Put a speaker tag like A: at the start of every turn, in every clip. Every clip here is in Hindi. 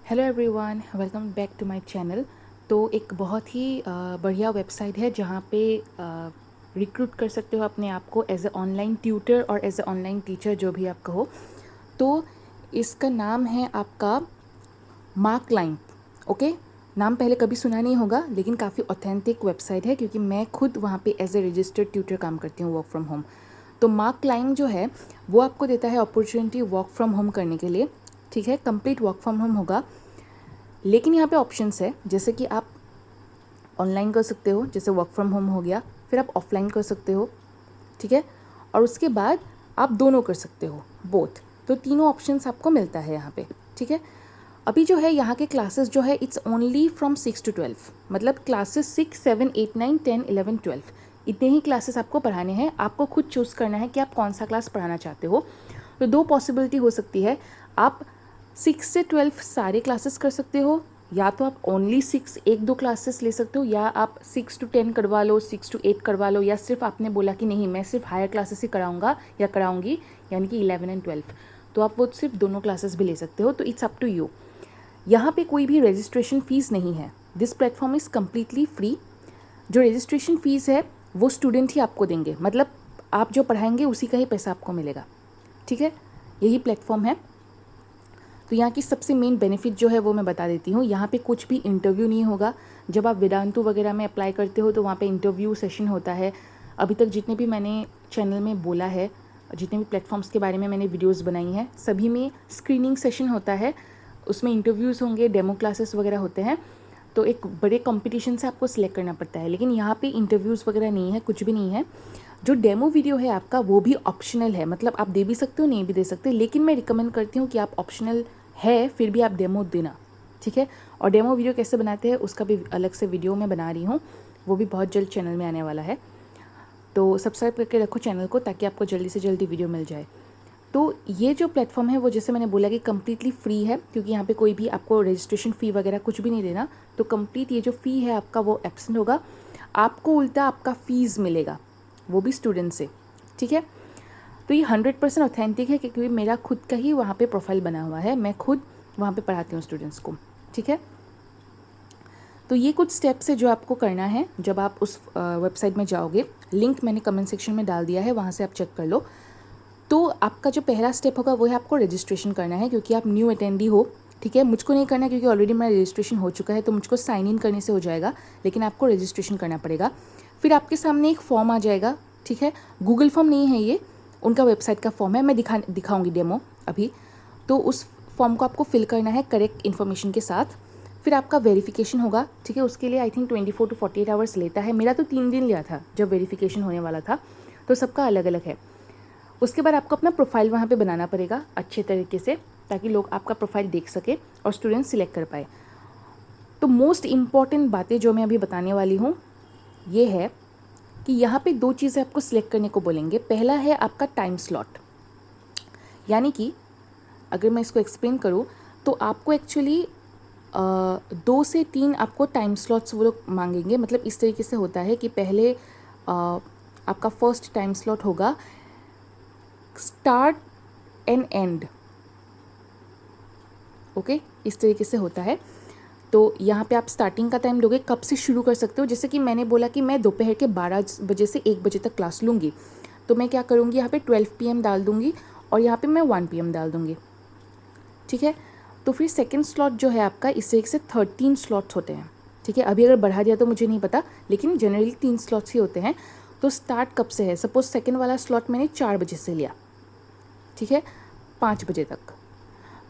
A: Hello everyone, welcome back to my channel. तो एक बहुत ही बढ़िया वेबसाइट है जहाँ पे रिक्रूट कर सकते हो अपने आप को एज ए ऑनलाइन ट्यूटर और एज ए ऑनलाइन टीचर, जो भी आप कहो। तो इसका नाम है आपका मार्क लाइन। ओके, नाम पहले कभी सुना नहीं होगा, लेकिन काफ़ी ऑथेंटिक वेबसाइट है क्योंकि मैं खुद वहाँ पे एज ए रजिस्टर्ड ट्यूटर काम करती हूँ वर्क फ्रॉम होम। तो मार्क लाइन जो है वो आपको देता है अपॉर्चुनिटी वर्क फ्रॉम होम करने के लिए। ठीक है, कंप्लीट वर्क फ्रॉम होम होगा, लेकिन यहाँ पे ऑप्शंस है जैसे कि आप ऑनलाइन कर सकते हो, जैसे वर्क फ्रॉम होम हो गया, फिर आप ऑफलाइन कर सकते हो। ठीक है, और उसके बाद आप दोनों कर सकते हो, बोथ। तो तीनों ऑप्शंस आपको मिलता है यहाँ पे। ठीक है, अभी जो है यहाँ के क्लासेस जो है इट्स ओनली फ्रॉम 6 to 12, मतलब क्लासेस 6, 7, 8, 9, 10, 11, 12 इतने ही क्लासेस आपको पढ़ाने हैं। आपको खुद चूज़ करना है कि आप कौन सा क्लास पढ़ाना चाहते हो। तो दो पॉसिबिलिटी हो सकती है, आप 6 से 12 सारे क्लासेस कर सकते हो, या तो आप ओनली 6 एक दो क्लासेस ले सकते हो, या आप 6 to 10 करवा लो, 6 to 8 करवा लो, या सिर्फ आपने बोला कि नहीं मैं सिर्फ हायर क्लासेस ही कराऊंगा या कराऊंगी, यानी कि 11 and 12, तो आप वो सिर्फ दोनों क्लासेस भी ले सकते हो। तो इट्स अप टू यू। यहाँ पे कोई भी रजिस्ट्रेशन फ़ीस नहीं है। This platform is completely free. जो रजिस्ट्रेशन फ़ीस है वो स्टूडेंट ही आपको देंगे, मतलब आप जो पढ़ाएंगे उसी का ही पैसा आपको मिलेगा। ठीक है, यही प्लेटफॉर्म है। तो यहाँ की सबसे मेन बेनिफिट जो है वो मैं बता देती हूँ। यहाँ पे कुछ भी इंटरव्यू नहीं होगा। जब आप वेदांतु वगैरह में अप्लाई करते हो तो वहाँ पे इंटरव्यू सेशन होता है। अभी तक जितने भी मैंने चैनल में बोला है, जितने भी प्लेटफॉर्म्स के बारे में मैंने वीडियोस बनाई हैं, सभी में स्क्रीनिंग सेशन होता है, उसमें इंटरव्यूज़ होंगे, डेमो क्लासेस वगैरह होते हैं। तो एक बड़े कंपटीशन से आपको सिलेक्ट करना पड़ता है, लेकिन यहाँ पे इंटरव्यूज़ वगैरह नहीं है, कुछ भी नहीं है। जो डेमो वीडियो है आपका वो भी ऑप्शनल है, मतलब आप दे भी सकते हो, नहीं भी दे सकते, लेकिन मैं रिकमेंड करती हूँ कि आप ऑप्शनल है फिर भी आप डेमो देना। ठीक है, और डेमो वीडियो कैसे बनाते हैं उसका भी अलग से वीडियो मैं बना रही हूँ, वो भी बहुत जल्द चैनल में आने वाला है। तो सब्सक्राइब करके रखो चैनल को ताकि आपको जल्दी से जल्दी वीडियो मिल जाए। तो ये जो प्लेटफॉर्म है वो जैसे मैंने बोला कि कम्प्लीटली फ्री है, क्योंकि यहाँ पे कोई भी आपको रजिस्ट्रेशन फ़ी वगैरह कुछ भी नहीं देना। तो कंप्लीट ये जो फ़ी है आपका वो एब्सेंट होगा, आपको उल्टा आपका फ़ीस मिलेगा, वो भी स्टूडेंट से। ठीक है, तो ये 100% ऑथेंटिक है क्योंकि मेरा खुद का ही वहाँ पे प्रोफाइल बना हुआ है, मैं खुद वहाँ पे पढ़ाती हूँ स्टूडेंट्स को। ठीक है, तो ये कुछ स्टेप्स है जो आपको करना है जब आप उस वेबसाइट में जाओगे। लिंक मैंने कमेंट सेक्शन में डाल दिया है, वहाँ से आप चेक कर लो। तो आपका जो पहला स्टेप होगा वो है आपको रजिस्ट्रेशन करना है, क्योंकि आप न्यू अटेंडी हो। ठीक है, मुझको नहीं करना क्योंकि ऑलरेडी मेरा रजिस्ट्रेशन हो चुका है, तो मुझको साइन इन करने से हो जाएगा, लेकिन आपको रजिस्ट्रेशन करना पड़ेगा। फिर आपके सामने एक फॉर्म आ जाएगा। ठीक है, गूगल फॉर्म नहीं है ये, उनका वेबसाइट का फॉर्म है, मैं दिखाऊंगी डेमो अभी। तो उस फॉर्म को आपको फिल करना है करेक्ट इन्फॉर्मेशन के साथ। फिर आपका वेरिफिकेशन होगा। ठीक है, उसके लिए आई थिंक 24 to 48 आवर्स लेता है। मेरा तो 3 दिन लिया था जब वेरिफिकेशन होने वाला था, तो सबका अलग अलग है। उसके बाद आपको अपना प्रोफाइल वहाँ पे बनाना पड़ेगा अच्छे तरीके से, ताकि लोग आपका प्रोफाइल देख सके और स्टूडेंट सिलेक्ट कर पाए। तो मोस्ट इम्पॉर्टेंट बातें जो मैं अभी बताने वाली हूँ ये है कि यहाँ पे दो चीज़ें आपको सिलेक्ट करने को बोलेंगे। पहला है आपका टाइम स्लॉट, यानी कि अगर मैं इसको एक्सप्लेन करूँ तो आपको एक्चुअली 2 से 3 आपको टाइम स्लॉट्स वो लोग मांगेंगे। मतलब इस तरीके से होता है कि पहले आपका फर्स्ट टाइम स्लॉट होगा स्टार्ट एंड एंड। ओके, इस तरीके से होता है। तो यहाँ पे आप स्टार्टिंग का टाइम लोगे, कब से शुरू कर सकते हो। जैसे कि मैंने बोला कि मैं दोपहर के 12 बजे से 1 बजे तक क्लास लूँगी, तो मैं क्या करूँगी, यहाँ पे 12 PM डाल दूँगी और यहाँ पे मैं 1 PM डाल दूँगी। ठीक है, तो फिर सेकेंड स्लॉट जो है आपका इस तरीके से 13 स्लॉट्स होते हैं। ठीक है, अभी अगर बढ़ा दिया तो मुझे नहीं पता, लेकिन जनरली 3 स्लॉट्स ही होते हैं। तो स्टार्ट कब से है, सपोज सेकेंड वाला स्लॉट मैंने 4 बजे से लिया, ठीक है, 5 बजे तक।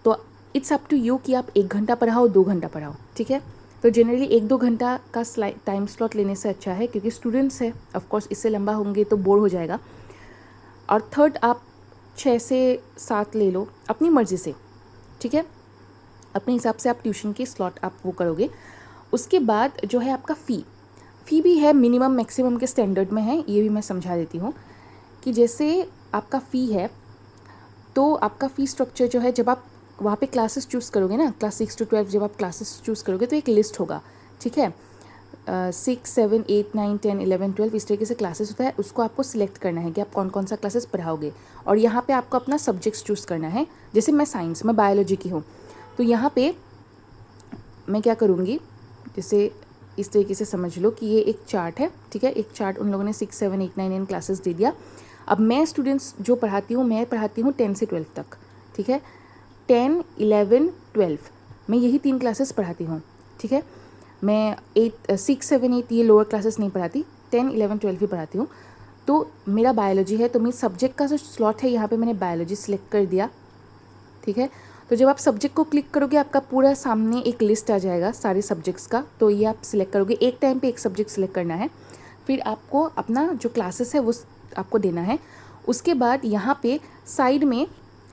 A: तो इट्स अप टू यू कि आप 1 घंटा पढ़ाओ, 2 घंटा पढ़ाओ। ठीक है, तो जनरली 1-2 घंटा का टाइम स्लॉट लेने से अच्छा है, क्योंकि स्टूडेंट्स है, ऑफकोर्स इससे लंबा होंगे तो बोर हो जाएगा। और थर्ड आप 6 से 7 ले लो अपनी मर्ज़ी से। ठीक है, अपने हिसाब से आप ट्यूशन की स्लॉट आप वो करोगे। उसके बाद जो है आपका फ़ी भी है, मिनिमम मैक्सिमम के स्टैंडर्ड में है, ये भी मैं समझा देती हूँ कि जैसे आपका फ़ी है, तो आपका फ़ी स्ट्रक्चर जो है, जब आप वहाँ पे क्लासेस चूज़ करोगे ना, क्लास 6 to 12 जब आप क्लासेस चूज़ करोगे तो एक लिस्ट होगा। ठीक है, 6, 7, 8, 9, 10, 11, 12 इस तरीके से क्लासेस होता है। उसको आपको सिलेक्ट करना है कि आप कौन कौन सा क्लासेस पढ़ाओगे, और यहाँ पे आपको अपना सब्जेक्ट्स चूज़ करना है। जैसे मैं साइंस, मैं बायोलॉजी की हूँ, तो यहाँ पे मैं क्या करूँगी, जैसे इस तरीके से समझ लो कि ये एक चार्ट है, ठीक है। एक चार्ट उन लोगों ने 6, 7, 8, 9 क्लासेस दे दिया। अब मैं स्टूडेंट्स जो पढ़ाती हूँ, मैं पढ़ाती हूँ 10 से 12 तक, ठीक है। 10, 11, 12 मैं यही 3 क्लासेस पढ़ाती हूँ, ठीक है। मैं 6, 7, 8 ये लोअर क्लासेस नहीं पढ़ाती, 10, 11, 12 ही पढ़ाती हूँ। तो मेरा बायोलॉजी है, तो मेरी सब्जेक्ट का जो स्लॉट है यहाँ पे मैंने बायोलॉजी सिलेक्ट कर दिया, ठीक है। तो जब आप सब्जेक्ट को क्लिक करोगे आपका पूरा सामने एक लिस्ट आ जाएगा सारे सब्जेक्ट्स का, तो ये आप सिलेक्ट करोगे। एक टाइम पे एक सब्जेक्ट सिलेक्ट करना है, फिर आपको अपना जो क्लासेस है वो आपको देना है। उसके बाद यहाँ पे साइड में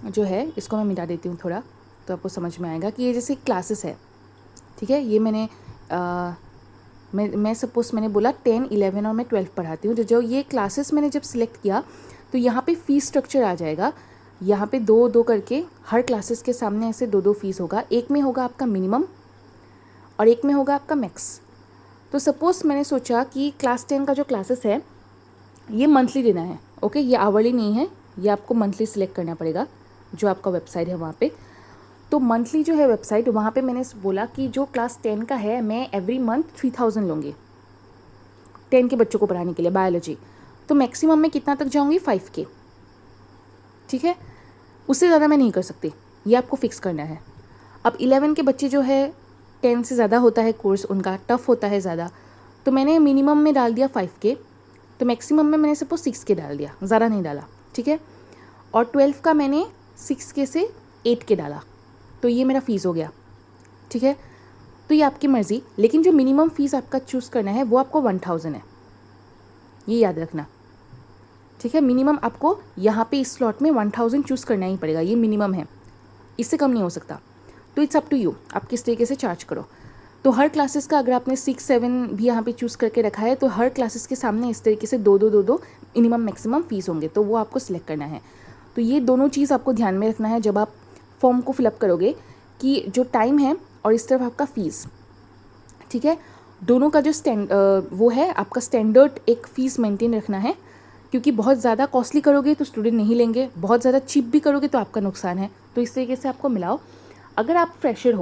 A: जो है, इसको मैं मिटा देती हूँ थोड़ा, तो आपको समझ में आएगा कि ये जैसे क्लासेस है, ठीक है। ये मैं सपोज मैंने बोला 10, 11 और मैं 12 पढ़ाती हूँ। जो ये क्लासेस मैंने जब सिलेक्ट किया तो यहाँ पे फ़ीस स्ट्रक्चर आ जाएगा। यहाँ पे 2-2 करके हर क्लासेस के सामने ऐसे 2-2 फीस होगा। एक में होगा आपका मिनिमम और एक में होगा आपका मैक्स। तो सपोज़ मैंने सोचा कि क्लास 10 का जो क्लासेस है ये मंथली देना है, ओके। ये आवरली नहीं है, ये आपको मंथली सिलेक्ट करना पड़ेगा जो आपका वेबसाइट है वहाँ पे। तो मंथली जो है वेबसाइट, वहाँ पे मैंने बोला कि जो क्लास 10 का है मैं एवरी मंथ 3000 लूँगी 10 के बच्चों को पढ़ाने के लिए बायोलॉजी। तो मैक्सिमम मैं कितना तक जाऊँगी, 5K, ठीक है। उससे ज़्यादा मैं नहीं कर सकती, ये आपको फिक्स करना है। अब 11 के बच्चे जो है 10 से ज़्यादा होता है कोर्स, उनका टफ़ होता है ज़्यादा, तो मैंने मिनिमम में डाल दिया 5K, तो मैक्सिमम में मैंने सपोज 6K डाल दिया, ज़्यादा नहीं डाला, ठीक है। और 12 का मैंने 6K से 8K डाला, तो ये मेरा फ़ीस हो गया, ठीक है। तो ये आपकी मर्ज़ी, लेकिन जो मिनिमम फ़ीस आपका चूज़ करना है वो आपको 1000 है, ये याद रखना, ठीक है। मिनिमम आपको यहाँ पे इस स्लॉट में 1000 चूज़ करना ही पड़ेगा, ये मिनिमम है, इससे कम नहीं हो सकता। तो इट्स अप टू यू, आप किस तरीके से चार्ज करो। तो हर क्लासेस का अगर आपने 6, 7 भी यहाँ पे चूज़ करके रखा है, तो हर क्लासेस के सामने इस तरीके से 2-2 मिनिमम मैक्सिमम फ़ीस होंगे, तो वो आपको सिलेक्ट करना है। तो ये दोनों चीज़ आपको ध्यान में रखना है जब आप फॉर्म को फिलअप करोगे, कि जो टाइम है और इस तरफ आपका फ़ीस, ठीक है। दोनों का जो वो है आपका स्टैंडर्ड एक फ़ीस मेंटेन रखना है, क्योंकि बहुत ज़्यादा कॉस्टली करोगे तो स्टूडेंट नहीं लेंगे, बहुत ज़्यादा चीप भी करोगे तो आपका नुकसान है। तो इस तरीके से आपको मिलाओ। अगर आप फ्रेशर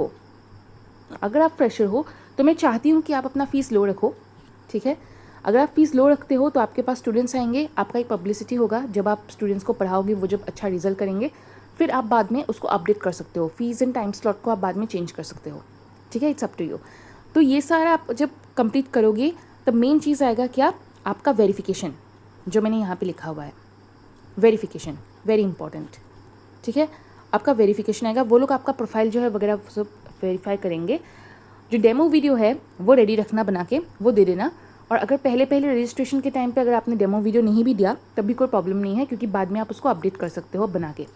A: हो तो मैं चाहती हूँ कि आप अपना फ़ीस लो रखो, ठीक है। अगर आप फ़ीस लो रखते हो तो आपके पास स्टूडेंट्स आएंगे, आपका एक पब्लिसिटी होगा, जब आप स्टूडेंट्स को पढ़ाओगे वो जब अच्छा रिजल्ट करेंगे, फिर आप बाद में उसको अपडेट कर सकते हो, फ़ीस एंड टाइम स्लॉट को आप बाद में चेंज कर सकते हो, ठीक है। It's up to you. तो ये सारा आप जब कंप्लीट करोगे तब मेन चीज़ आएगा क्या, आपका वेरिफिकेशन, जो मैंने यहाँ पे लिखा हुआ है, वेरिफिकेशन वेरी इंपॉर्टेंट, ठीक है। आपका वेरिफिकेशन आएगा, वो लोग आपका प्रोफाइल जो है वगैरह सब वेरीफाई करेंगे। जो डेमो वीडियो है वो रेडी रखना, बना के वो दे देना। और अगर पहले रजिस्ट्रेशन के टाइम पे अगर आपने डेमो वीडियो नहीं भी दिया तब भी कोई प्रॉब्लम नहीं है, क्योंकि बाद में आप उसको अपडेट कर सकते हो बना के।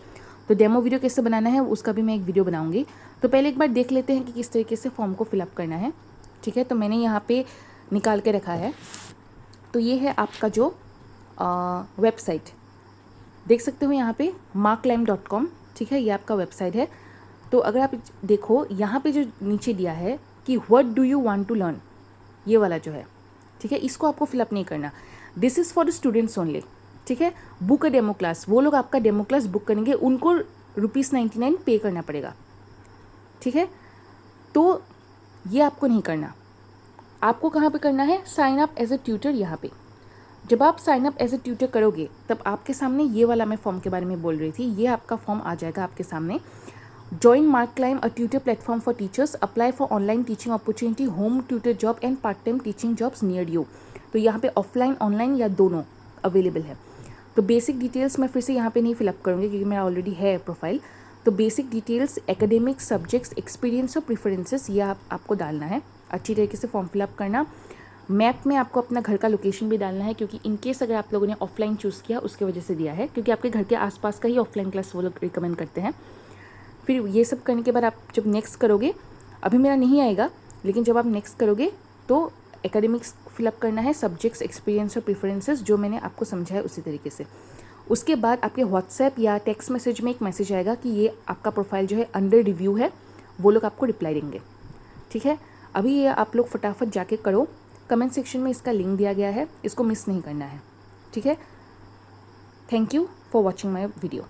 A: तो डेमो वीडियो कैसे बनाना है उसका भी मैं एक वीडियो बनाऊंगी। तो पहले एक बार देख लेते हैं कि किस तरीके से फॉर्म को फिलअप करना है, ठीक है। तो मैंने यहाँ पे निकाल के रखा है। तो ये है आपका जो वेबसाइट, देख सकते हो यहाँ पे markclimb.com, ठीक है। ये आपका वेबसाइट है। तो अगर आप देखो यहाँ पे जो नीचे दिया है कि what do you want to learn, ये वाला जो है, ठीक है, इसको आपको फिलअप नहीं करना। This is for the students only, ठीक है। बुक अ डेमो क्लास, वो लोग आपका डेमो क्लास बुक करेंगे, उनको ₹99 पे करना पड़ेगा, ठीक है। तो ये आपको नहीं करना। आपको कहाँ पे करना है, sign up as a tutor. यहाँ पे जब आप sign up as a tutor करोगे तब आपके सामने ये वाला मैं फॉर्म के बारे में बोल रही थी, ये आपका फॉर्म आ जाएगा आपके सामने। Join Markclimb a tutor platform for teachers, apply for online teaching opportunity, home tutor job and part time teaching jobs near you. तो यहाँ पे ऑफलाइन ऑनलाइन या दोनों अवेलेबल है। तो बेसिक डिटेल्स मैं फिर से यहाँ पे नहीं फिलअप करूँगी क्योंकि मेरा ऑलरेडी है प्रोफाइल। तो basic details, academic subjects, experience और प्रेफरेंसेस, ये आपको डालना है। अच्छी तरीके से फॉर्म फिलअप करना। मैप में आपको अपना घर का लोकेशन भी डालना है, क्योंकि इनकेस अगर आप लोगों ने ऑफलाइन चूज़ किया उसके वजह से दिया है, क्योंकि आपके घर के आसपास का ही ऑफलाइन क्लास वो लोग रिकमेंड करते हैं। फिर ये सब करने के बाद आप जब नेक्स्ट करोगे, अभी मेरा नहीं आएगा, लेकिन जब आप नेक्स्ट करोगे तो एकेडमिक्स फिलअप करना है, सब्जेक्ट्स, एक्सपीरियंस और प्रेफरेंसेस, जो मैंने आपको समझाया उसी तरीके से। उसके बाद आपके व्हाट्सएप या टेक्स्ट मैसेज में एक मैसेज आएगा कि ये आपका प्रोफाइल जो है अंडर रिव्यू है, वो लोग आपको रिप्लाई देंगे, ठीक है। अभी ये आप लोग फटाफट जाके करो, कमेंट सेक्शन में इसका लिंक दिया गया है, इसको मिस नहीं करना है, ठीक है। Thank you for watching my video.